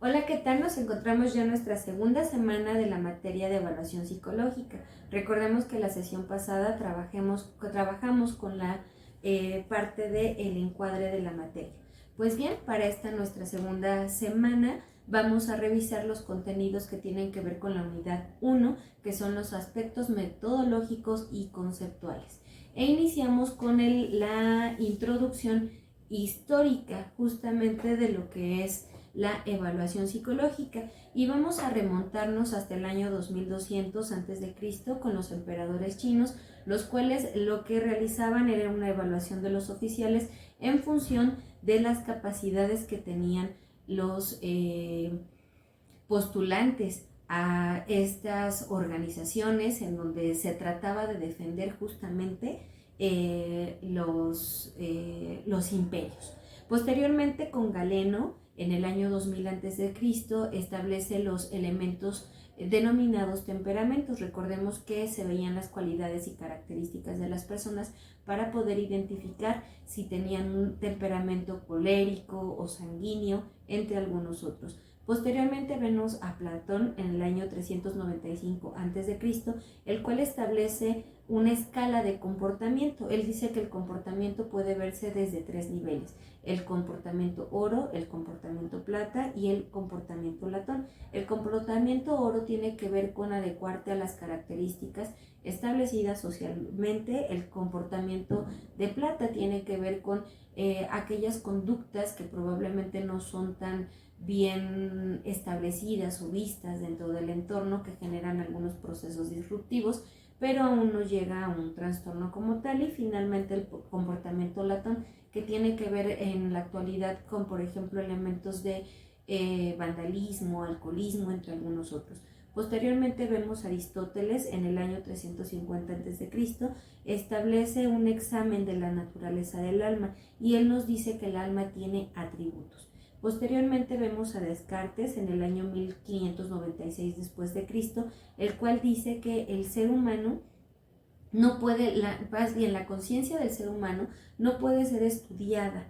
Hola, ¿qué tal? Nos encontramos ya en nuestra segunda semana de la materia de evaluación psicológica. Recordemos que la sesión pasada trabajamos con la parte del encuadre de la materia. Pues bien, para esta nuestra segunda semana vamos a revisar los contenidos que tienen que ver con la unidad 1, que son los aspectos metodológicos y conceptuales. E iniciamos con la introducción histórica justamente de lo que es la evaluación psicológica y vamos a remontarnos hasta el año 2200 a.C. con los emperadores chinos, los cuales lo que realizaban era una evaluación de los oficiales en función de las capacidades que tenían los postulantes a estas organizaciones, en donde se trataba de defender justamente los imperios. Posteriormente, con Galeno, en el año 2000 a.C., establece los elementos denominados temperamentos. Recordemos que se veían las cualidades y características de las personas para poder identificar si tenían un temperamento colérico o sanguíneo, entre algunos otros. Posteriormente vemos a Platón en el año 395 a.C., el cual establece una escala de comportamiento. Él dice que el comportamiento puede verse desde 3 niveles: el comportamiento oro, el comportamiento plata y el comportamiento latón. El comportamiento oro tiene que ver con adecuarte a las características establecidas socialmente. El comportamiento de plata tiene que ver con aquellas conductas que probablemente no son tan bien establecidas o vistas dentro del entorno, que generan algunos procesos disruptivos, pero aún no llega a un trastorno como tal. Y finalmente el comportamiento latón, que tiene que ver en la actualidad con, por ejemplo, elementos de vandalismo, alcoholismo, entre algunos otros. Posteriormente vemos a Aristóteles en el año 350 a.C., establece un examen de la naturaleza del alma y él nos dice que el alma tiene atributos. Posteriormente vemos a Descartes en el año 1596 después de Cristo, el cual dice que el ser humano no puede, más bien la conciencia del ser humano no puede ser estudiada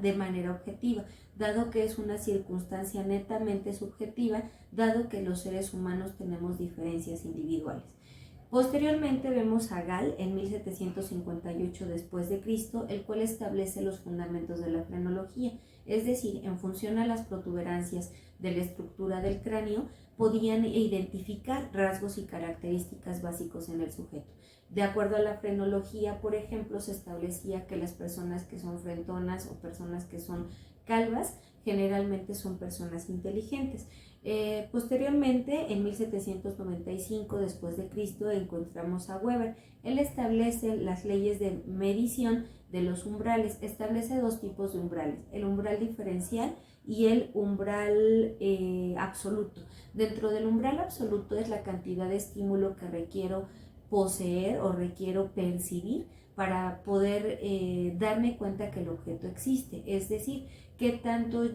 de manera objetiva, dado que es una circunstancia netamente subjetiva, dado que los seres humanos tenemos diferencias individuales. Posteriormente vemos a Gall en 1758 después de Cristo, el cual establece los fundamentos de la frenología, es decir, en función a las protuberancias de la estructura del cráneo, podían identificar rasgos y características básicos en el sujeto. De acuerdo a la frenología, por ejemplo, se establecía que las personas que son frentonas o personas que son calvas generalmente son personas inteligentes. Posteriormente, en 1795 después de Cristo, encontramos a Weber. Él establece las leyes de medición de los umbrales. Establece dos tipos de umbrales: el umbral diferencial y el umbral absoluto. Dentro del umbral absoluto es la cantidad de estímulo que requiero poseer o requiero percibir para poder darme cuenta que el objeto existe. Es decir, qué tanto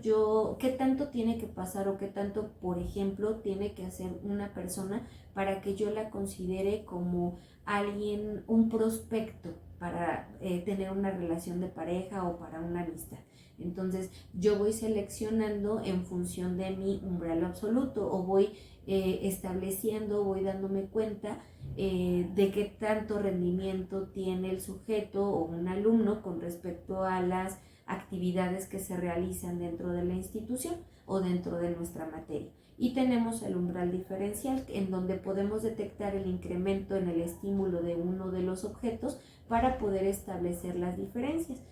tiene que pasar o qué tanto, por ejemplo, tiene que hacer una persona para que yo la considere como alguien, un prospecto para tener una relación de pareja o para una amistad. Entonces yo voy seleccionando en función de mi umbral absoluto, o voy estableciendo, voy dándome cuenta de qué tanto rendimiento tiene el sujeto o un alumno con respecto a las actividades que se realizan dentro de la institución o dentro de nuestra materia. Y tenemos el umbral diferencial, en donde podemos detectar el incremento en el estímulo de uno de los objetos para poder establecer las diferencias.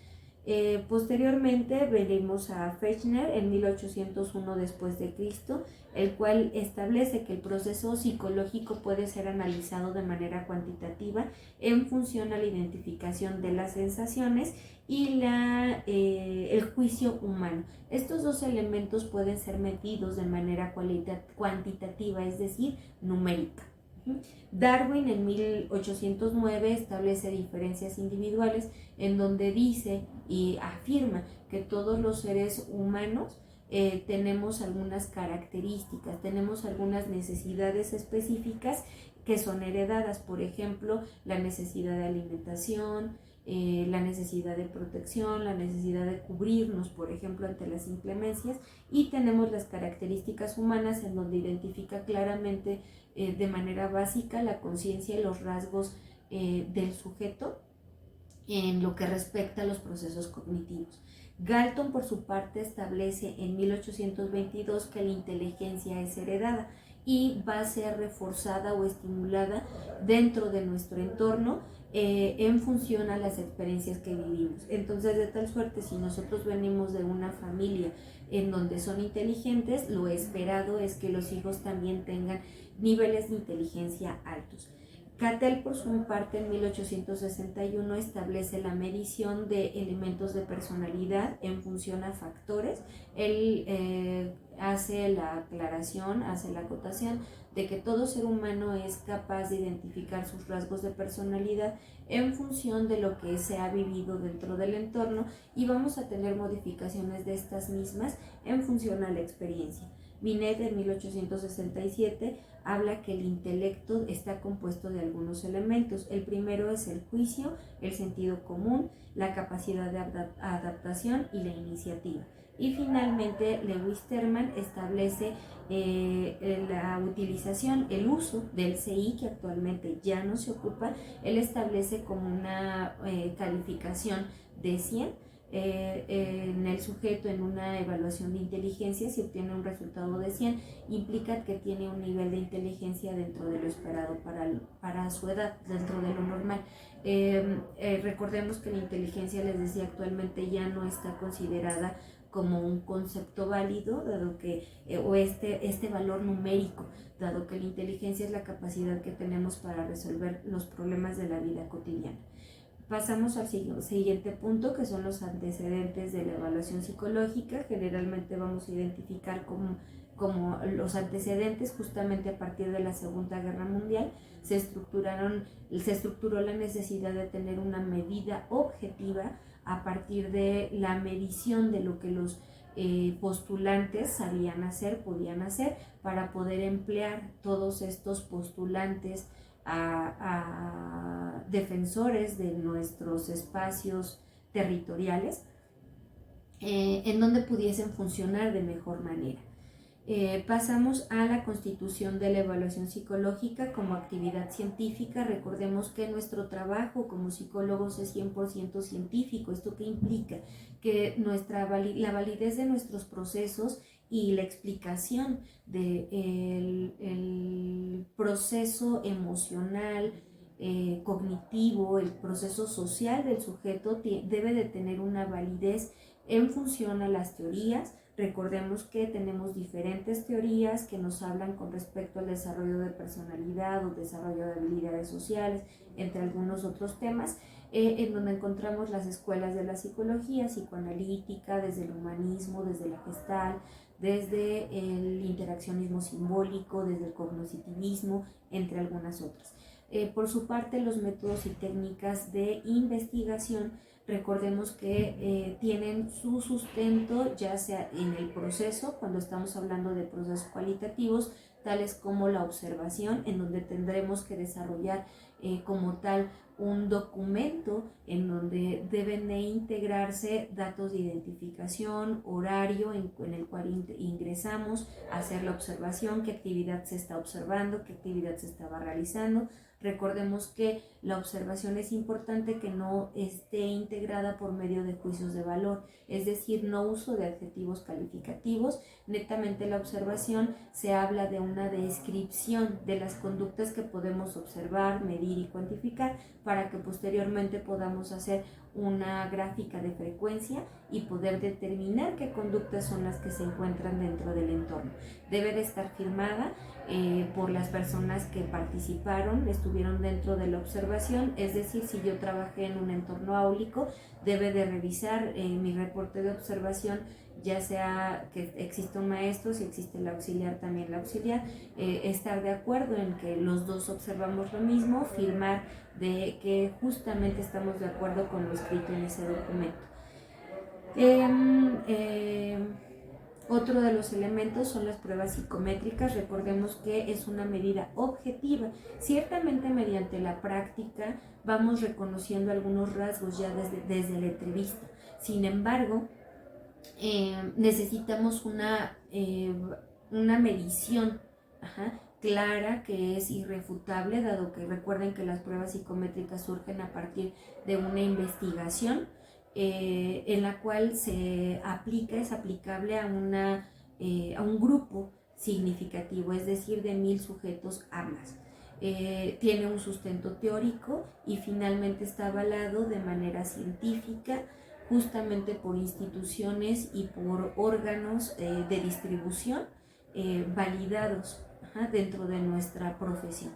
Posteriormente venimos a Fechner en 1801 después de Cristo, el cual establece que el proceso psicológico puede ser analizado de manera cuantitativa en función a la identificación de las sensaciones y el juicio humano. Estos dos elementos pueden ser medidos de manera cuantitativa, es decir, numérica. Darwin en 1809 establece diferencias individuales, en donde dice y afirma que todos los seres humanos tenemos algunas características, tenemos algunas necesidades específicas que son heredadas. Por ejemplo, la necesidad de alimentación, la necesidad de protección, la necesidad de cubrirnos, por ejemplo, ante las inclemencias, y tenemos las características humanas en donde identifica claramente de manera básica la conciencia y los rasgos del sujeto en lo que respecta a los procesos cognitivos. Galton, por su parte, establece en 1822 que la inteligencia es heredada y va a ser reforzada o estimulada dentro de nuestro entorno en función a las experiencias que vivimos. Entonces, de tal suerte, si nosotros venimos de una familia en donde son inteligentes, lo esperado es que los hijos también tengan niveles de inteligencia altos. Cattell, por su parte, en 1861 establece la medición de elementos de personalidad en función a factores. Él hace la aclaración, hace la acotación de que todo ser humano es capaz de identificar sus rasgos de personalidad en función de lo que se ha vivido dentro del entorno, y vamos a tener modificaciones de estas mismas en función a la experiencia. Binet, en 1867, habla que el intelecto está compuesto de algunos elementos. El primero es el juicio, el sentido común, la capacidad de adaptación y la iniciativa. Y finalmente, Lewis Terman establece la utilización, el uso del CI, que actualmente ya no se ocupa. Él establece como una calificación de 100. En el sujeto, en una evaluación de inteligencia, si obtiene un resultado de 100, implica que tiene un nivel de inteligencia dentro de lo esperado para su edad, dentro de lo normal. Recordemos que la inteligencia, les decía, actualmente ya no está considerada como un concepto válido, dado que, o este valor numérico, dado que la inteligencia es la capacidad que tenemos para resolver los problemas de la vida cotidiana. Pasamos al siguiente punto, que son los antecedentes de la evaluación psicológica. Generalmente vamos a identificar como los antecedentes justamente a partir de la Segunda Guerra Mundial. Se estructuró la necesidad de tener una medida objetiva a partir de la medición de lo que los postulantes sabían hacer, podían hacer, para poder emplear todos estos postulantes a defensores de nuestros espacios territoriales en donde pudiesen funcionar de mejor manera. Pasamos a la constitución de la evaluación psicológica como actividad científica. Recordemos que nuestro trabajo como psicólogos es 100% científico. ¿Esto qué implica? Que la validez de nuestros procesos y la explicación del proceso emocional, cognitivo, el proceso social del sujeto debe de tener una validez en función a las teorías. Recordemos que tenemos diferentes teorías que nos hablan con respecto al desarrollo de personalidad o desarrollo de habilidades sociales, entre algunos otros temas, en donde encontramos las escuelas de la psicología psicoanalítica, desde el humanismo, desde la Gestalt, desde el interaccionismo simbólico, desde el cognitivismo, entre algunas otras. Por su parte, los métodos y técnicas de investigación, recordemos que tienen su sustento ya sea en el proceso, cuando estamos hablando de procesos cualitativos, tales como la observación, en donde tendremos que desarrollar como tal un documento en donde deben de integrarse datos de identificación, horario en el cual ingresamos a hacer la observación, qué actividad se está observando, qué actividad se estaba realizando. Recordemos que la observación es importante que no esté integrada por medio de juicios de valor, es decir, no uso de adjetivos calificativos. Netamente la observación se habla de una descripción de las conductas que podemos observar, medir y cuantificar, para que posteriormente podamos hacer una gráfica de frecuencia y poder determinar qué conductas son las que se encuentran dentro del entorno. Debe de estar firmada por las personas que participaron, estuvieron dentro de la observación, es decir, si yo trabajé en un entorno áulico, debe de revisar mi reporte de observación, ya sea que exista un maestro, si existe el auxiliar, también el auxiliar, estar de acuerdo en que los dos observamos lo mismo, firmar de que justamente estamos de acuerdo con lo escrito en ese documento. Otro de los elementos son las pruebas psicométricas. Recordemos que es una medida objetiva. Ciertamente mediante la práctica vamos reconociendo algunos rasgos ya desde la entrevista. Sin embargo, necesitamos una medición clara, que es irrefutable, dado que recuerden que las pruebas psicométricas surgen a partir de una investigación en la cual es aplicable a un grupo significativo, es decir, de 1000 sujetos a más. Tiene un sustento teórico y finalmente está avalado de manera científica, justamente por instituciones y por órganos de distribución validados dentro de nuestra profesión.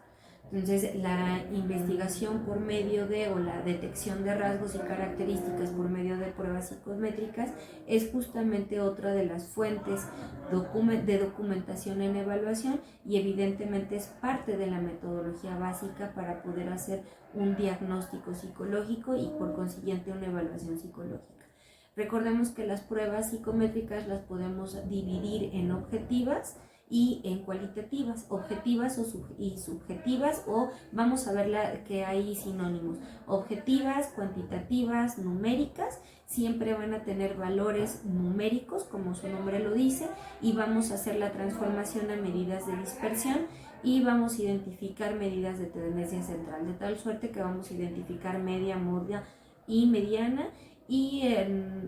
Entonces, la investigación por medio o la detección de rasgos y características por medio de pruebas psicométricas es justamente otra de las fuentes de documentación en evaluación, y evidentemente es parte de la metodología básica para poder hacer un diagnóstico psicológico y por consiguiente una evaluación psicológica. Recordemos que las pruebas psicométricas las podemos dividir en objetivas y en cualitativas, objetivas y subjetivas, o vamos a ver que hay sinónimos. Objetivas, cuantitativas, numéricas, siempre van a tener valores numéricos, como su nombre lo dice, y vamos a hacer la transformación a medidas de dispersión y vamos a identificar medidas de tendencia central, de tal suerte que vamos a identificar media, moda y mediana, y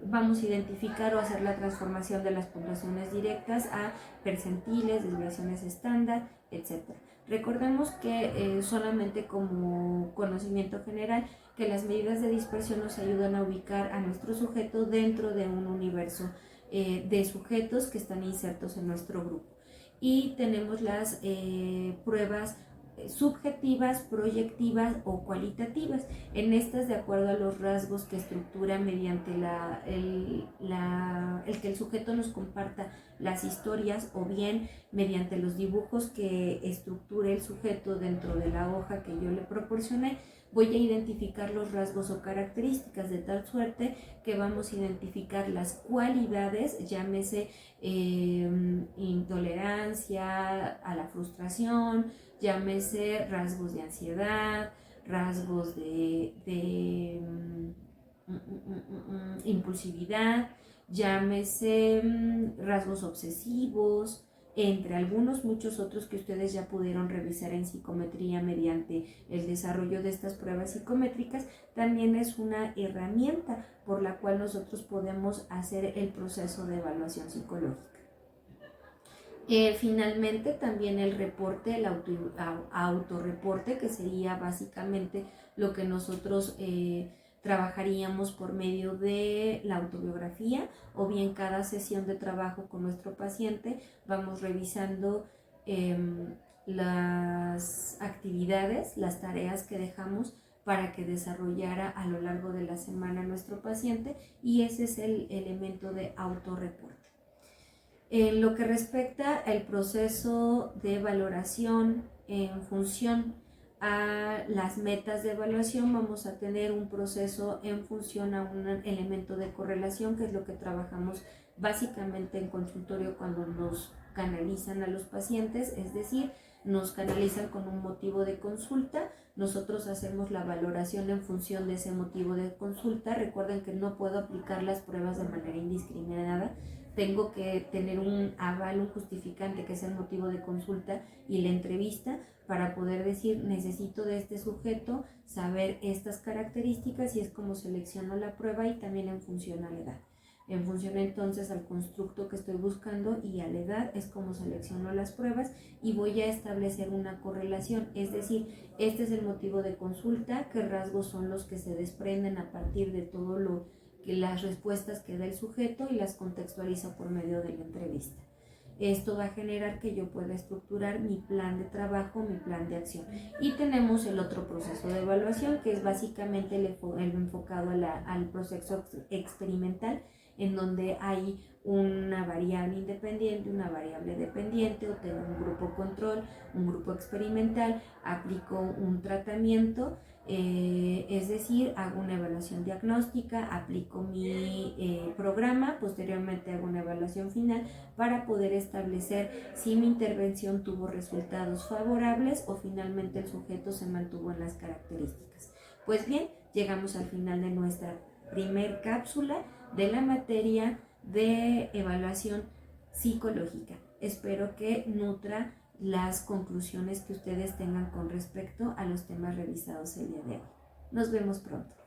vamos a identificar o hacer la transformación de las puntuaciones directas a percentiles, desviaciones estándar, etc. Recordemos que solamente como conocimiento general, que las medidas de dispersión nos ayudan a ubicar a nuestro sujeto dentro de un universo de sujetos que están insertos en nuestro grupo. Y tenemos las pruebas subjetivas, proyectivas o cualitativas. En estas, de acuerdo a los rasgos que estructura mediante el que el sujeto nos comparta las historias, o bien mediante los dibujos que estructure el sujeto dentro de la hoja que yo le proporcioné, voy a identificar los rasgos o características, de tal suerte que vamos a identificar las cualidades, llámese intolerancia a la frustración, llámese rasgos de ansiedad, rasgos de impulsividad, llámese rasgos obsesivos, entre algunos muchos otros que ustedes ya pudieron revisar en psicometría mediante el desarrollo de estas pruebas psicométricas. También es una herramienta por la cual nosotros podemos hacer el proceso de evaluación psicológica. Finalmente, también el reporte, el autorreporte, que sería básicamente lo que nosotros trabajaríamos por medio de la autobiografía, o bien cada sesión de trabajo con nuestro paciente vamos revisando las actividades, las tareas que dejamos para que desarrollara a lo largo de la semana nuestro paciente, y ese es el elemento de autorreporte. En lo que respecta al proceso de valoración en función a las metas de evaluación, vamos a tener un proceso en función a un elemento de correlación, que es lo que trabajamos básicamente en consultorio cuando nos canalizan a los pacientes, es decir, nos canalizan con un motivo de consulta, nosotros hacemos la valoración en función de ese motivo de consulta. Recuerden que no puedo aplicar las pruebas de manera indiscriminada, tengo que tener un aval, un justificante, que es el motivo de consulta y la entrevista, para poder decir: necesito de este sujeto saber estas características, y es como selecciono la prueba, y también en función a la edad. En función entonces al constructo que estoy buscando y a la edad es como selecciono las pruebas, y voy a establecer una correlación, es decir, este es el motivo de consulta, qué rasgos son los que se desprenden a partir de todo las respuestas que da el sujeto, y las contextualizo por medio de la entrevista. Esto va a generar que yo pueda estructurar mi plan de trabajo, mi plan de acción. Y tenemos el otro proceso de evaluación, que es básicamente el enfocado al proceso experimental, en donde hay una variable independiente, una variable dependiente, o tengo un grupo control, un grupo experimental, aplico un tratamiento Es decir, hago una evaluación diagnóstica, aplico mi programa, posteriormente hago una evaluación final para poder establecer si mi intervención tuvo resultados favorables o finalmente el sujeto se mantuvo en las características. Pues bien, llegamos al final de nuestra primer cápsula de la materia de evaluación psicológica. Espero que nutra las conclusiones que ustedes tengan con respecto a los temas revisados el día de hoy. Nos vemos pronto.